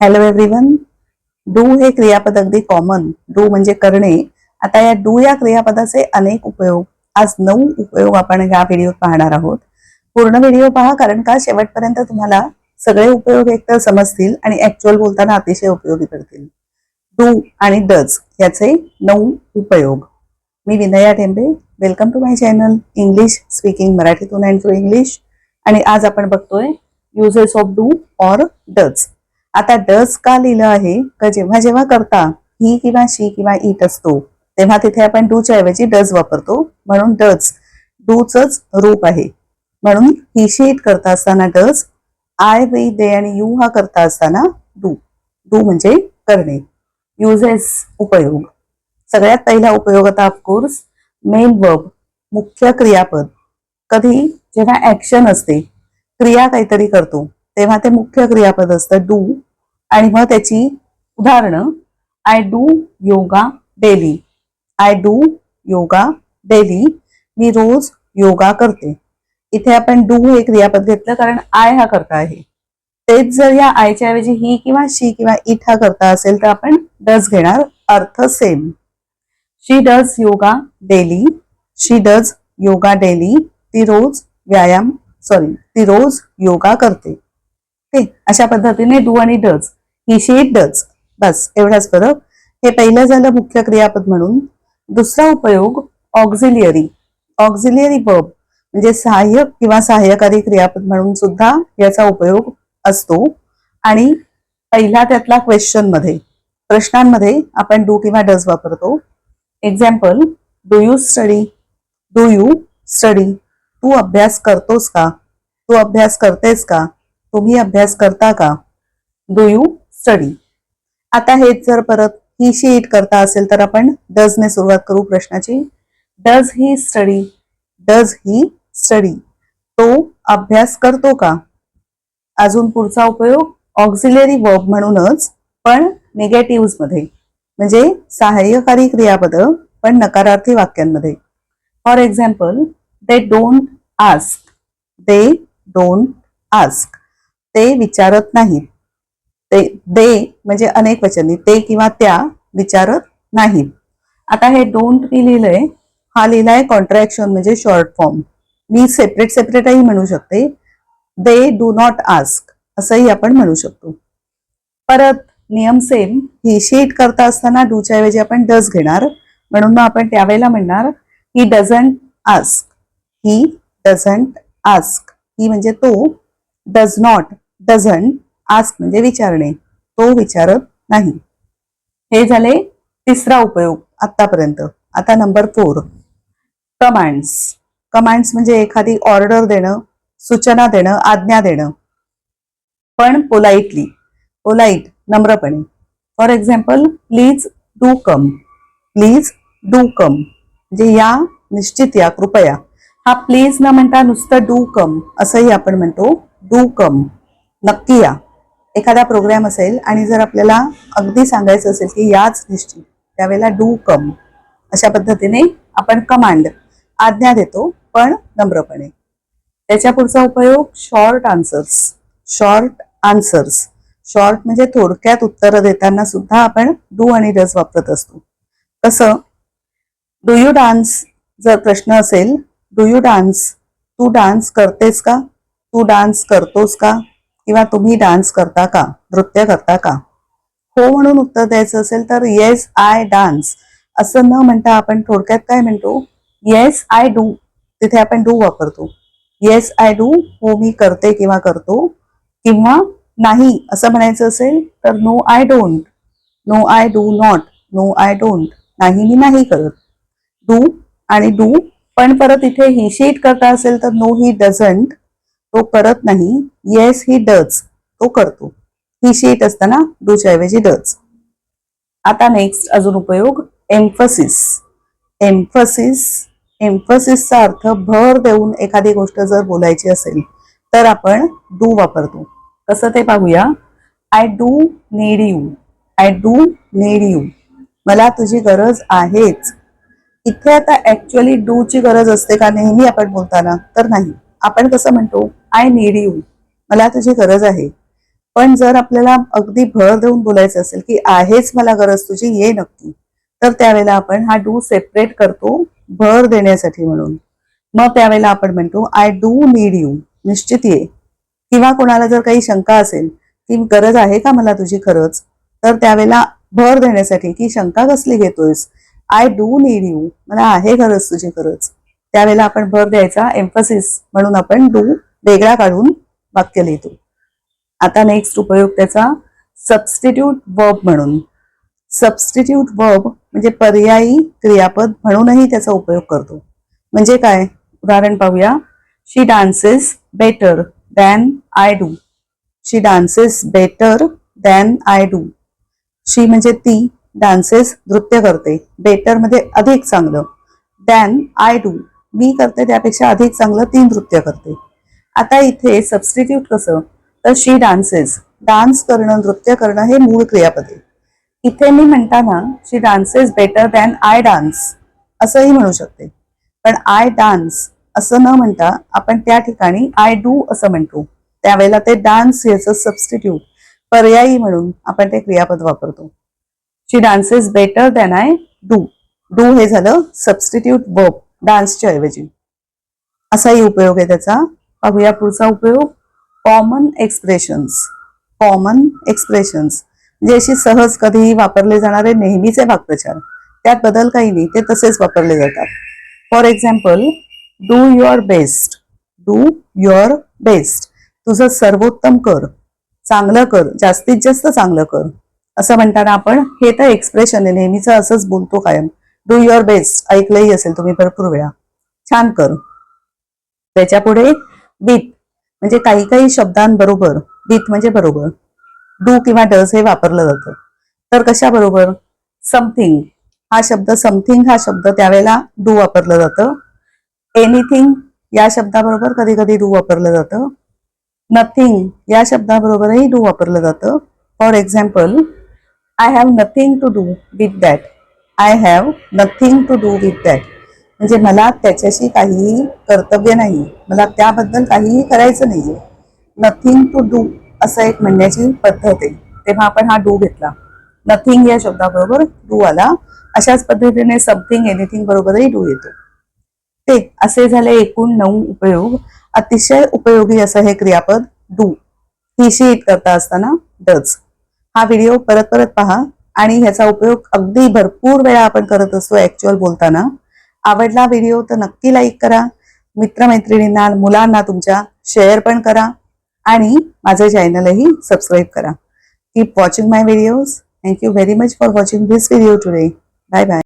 Hello everyone. Do हे क्रियापद अगदी कॉमन. डू म्हणजे करणे. आता या डू या क्रियापदाचे अनेक उपयोग, आज 9 उपयोग आपण या व्हिडिओत पाहणार आहोत. पूर्ण व्हिडिओ पहा, कारण का शेवटपर्यंत तुम्हाला सगळे उपयोग एकतर समजतील आणि ऍक्च्युअल बोलताना अतिशय उपयोगी पडतील. डू आणि डज याचे 9 उपयोग. मी Vinaya Tembe. Welcome to my channel English speaking मराठीतून अँड थ्रू इंग्लिश. आणि आज आपण बघतोय uses of do or does. आता डज का लिहिलं आहे का जेव्हा जेव्हा करता ही किंवा शी किंवा इट असतो तेव्हा तिथे आपण डूच्या ऐवजी डज वापरतो, म्हणून डज डूचंच रूप आहे. म्हणून ही शी इट करता असताना डज, आय वी दे आणि यू हा करता असताना डू. डू म्हणजे करणे. युजेस उपयोग. सगळ्यात पहिला उपयोग आता ऑफकोर्स मेन वर्ब, मुख्य क्रियापद. कधी जेव्हा ऍक्शन असते, क्रिया काहीतरी करतो, तेव्हा ते मुख्य क्रियापद असतं डू. आणि मग त्याची उदाहरणं, I do yoga daily. I do yoga daily. मी रोज योगा करते. इथे आपण डू हे क्रियापद घेतलं कारण आय हा करता आहे. तेच जर या आयच्या ऐवजी ही किंवा शी किंवा इट हा करता असेल तर आपण डज घेणार. अर्थ same. She does yoga daily. She does yoga daily. ती रोज ती रोज योगा करते. अशा पद्धतीने डू आणि does, he she it does, बस एवढाच फरक. हे पहिलं झालं मुख्य क्रियापद म्हणून. दुसरा उपयोग ऑक्झिलियरी. ऑक्झिलियरी वर्ब म्हणजे सहाय्यक किंवा सहाय्यकारी क्रियापद म्हणून सुद्धा याचा उपयोग असतो. आणि पहिला त्यातला क्वेश्चन मध्ये, प्रश्नांमध्ये आपण डू किंवा डज वापरतो. Example, do you study. Do you study. तू अभ्यास करतोस का. तू अभ्यास करतेस का. तुम्ही अभ्यास करता का. Do you study. आता हेच जर परत ही शी इट करता असेल तर आपण डज ने सुरुवात करू प्रश्नाची. Does he study. Does he study. तो अभ्यास करतो का. अजून पुढचा उपयोग ऑक्झिलरी वर्ब म्हणूनच, पण निगेटिव्ह मध्ये, म्हणजे सहाय्यकारी क्रियापद पण नकारार्थी वाक्यांमध्ये. For example, they don't ask. They don't ask. ते विचारत नाहीत. दे म्हणजे अनेक वचनी, ते किंवा त्या विचारत नाहीत. आता हे डोंट मी लिहिलंय, हा लिहिलाय कॉन्ट्रॅक्शन म्हणजे शॉर्ट फॉर्म. मी सेपरेटही म्हणू शकते. दे डू नॉट आस्क असंही आपण म्हणू शकतो. परत नियम सेम. ही शीट करता असताना डूच्या ऐवजी आपण डज घेणार, म्हणून मग आपण त्यावेळेला म्हणणार he doesn't ask. He doesn't ask. He म्हणजे तो, डज नॉट डझंट, आस्क म्हणजे विचारणे, तो विचारत नाही. हे झाले तिसरा उपयोग आतापर्यंत. आता नंबर 4, कमांड्स. कमांड्स म्हणजे एखादी ऑर्डर देणं, सूचना देणं, आज्ञा देणं, पण पोलाइटली, पोलाइट नम्रपणे. For example, please do come. Please do come म्हणजे या, निश्चित या, कृपया. हा प्लीज न म्हणता नुसतं डू कम असंही आपण म्हणतो. डू कम, नक्की या. एखादा प्रोग्राम असेल आणि जर आपल्याला अगदी सांगायचं असेल की याच निश्चित, त्यावेळेला डू कम. अशा पद्धतीने आपण कमांड, आज्ञा देतो पण नम्रपणे. त्याच्या पुढचा उपयोग short answers. Short answers. Short म्हणजे थोडक्यात उत्तर देताना सुद्धा आपण डू आणि डज वापरत असतो. कसं, डू यू डान्स जर प्रश्न असेल, डू यू डान्स, तू डान्स करतेस का. तू डान्स करतोस का. किंवा तुम्ही डान्स करता का, नृत्य करता का. हो म्हणून उत्तर द्यायचं असेल तर येस आय डान्स असं न म्हणता आपण थोडक्यात काय म्हणतो, येस आय डू. तिथे आपण डू वापरतो. येस आय डू, हो मी करते किंवा करतो. किंवा नाही असं म्हणायचं असेल तर no I don't. No I do not. No I don't, नाही मी नाही करत. डू आणि डू, पण परत इथे ही शीट करता असेल तर नो ही डझंट, तो करत नाही. येस ही डज, तो करतो. ही शीट असताना डूच्या ऐवजी डज. आता नेक्स्ट अजून उपयोग एम्फसिस. एम्फसिस. एम्फसिसचा अर्थ भर देऊन एखादी गोष्ट जर बोलायची असेल तर आपण डू वापरतो. कसं ते पाहूया. I do need you. I do need you. मला तुझी गरज आहेच. इथे आता ऍक्च्युअली डू ची गरज असते का नेहमी आपण बोलताना, तर नाही. आपण कसं म्हणतो, आय नीड यू, मला तुझी गरज आहे. पण जर आपल्याला अगदी भर देऊन बोलायचं असेल की आहेच मला गरज तुझी, ये नक्की, तर त्यावेळेला आपण हा डू सेपरेट करतो भर देण्यासाठी म्हणून. मग त्यावेळेला आपण म्हणतो आय डू नीड यू, निश्चित ये. किंवा कोणाला जर काही शंका असेल की गरज आहे का मला तुझी खरंच, तर त्यावेळेला भर देण्यासाठी की शंका कसली घेतोयस, आय डू नीड यू, मला आहे गरज तुझी खरंच, त्यावेळेला आपण भर द्यायचा, एम्फसिस म्हणून आपण डू वेगळा काढून वाक्य लिहितो. आता नेक्स्ट उपयोग त्याचा सबस्टिट्यूट वर्ब म्हणून. सबस्टिट्यूट वर्ब म्हणजे पर्यायी क्रियापद म्हणूनही त्याचा उपयोग करतो. म्हणजे काय, उदाहरण पाहूया. She dances better than I do. She dances better than I do. She म्हणजे ती, डान्सेस नृत्य करते, बेटर म्हणजे अधिक चांगलं, दॅन आय डू मी करते त्यापेक्षा अधिक चांगलं ती नृत्य करते. आता इथे सबस्टिट्यूट कसं, तर शी डान्सेस, डान्स करणं, नृत्य करणं हे मूळ क्रियापद आहे. इथे मी म्हणताना she dances better than I dance असंही म्हणू शकते, पण आय डान्स असं न म्हणता आपण त्या ठिकाणी आय डू असं म्हणतो. त्यावेळेला ते डान्स याचं सबस्टिट्यूट पर्यायी म्हणून आपण ते क्रियापद वापरतो. She dances better than I do. Do हे झालं सबस्टिट्यूट वर्ब डान्सच्या ऐवजी. असाही उपयोग आहे त्याचा. पाहूया पुढचा उपयोग, कॉमन एक्सप्रेशन्स. कॉमन एक्सप्रेशन्स म्हणजे अशी सहज कधीही वापरले जाणारे नेहमीचे वाक्प्रचार, त्यात बदल काही नाही, ते तसेच वापरले जातात. For example, do your best. Do your best, तुझं सर्वोत्तम कर, चांगलं कर, जास्तीत जास्त चांगलं कर, असं म्हणताना आपण हे तर एक्सप्रेशन आहे, नेहमीचं असंच बोलतो कायम. डू युअर बेस्ट ऐकलंही असेल तुम्ही भरपूर वेळा, छान कर. त्याच्यापुढे विथ म्हणजे काही काही शब्दांबरोबर, विथ म्हणजे बरोबर, डू किंवा डज हे वापरलं जातं. तर कशा बरोबर, समथिंग हा शब्द, समथिंग हा शब्द त्यावेळेला डू वापरलं जातं. एनिथिंग या शब्दाबरोबर कधी कधी डू वापरलं जातं. नथिंग या शब्दाबरोबरही डू वापरलं जातं. For example, I have nothing to do with that. I have nothing to do with that म्हणजे मला त्याच्याशी काहीही कर्तव्य नाही, मला त्याबद्दल काहीही करायचं नाहीये. नथिंग टू डू असं एक म्हणण्याची पद्धत आहे, तेव्हा आपण हा डू घेतला. नथिंग या शब्दाबरोबर डू आला. अशाच पद्धतीने समथिंग, एनिथिंग बरोबरही डू येतो. ते असे झाले एकूण 9 उपयोग. अतिशय उपयोगी असं हे क्रियापद डू. ही शीट करता असताना डज. हा व्हिडिओ परत परत पहा आणि ह्याचा उपयोग अगदी भरपूर वेळा आपण करत असतो ऍक्च्युअल बोलताना. आवडला व्हिडिओ तर नक्की लाईक करा, मित्रमैत्रिणींना, मुलांना तुमच्या शेअर पण करा आणि माझे चॅनलही सबस्क्राईब करा. Keep watching my videos. Thank you very much for watching this video today. Bye bye.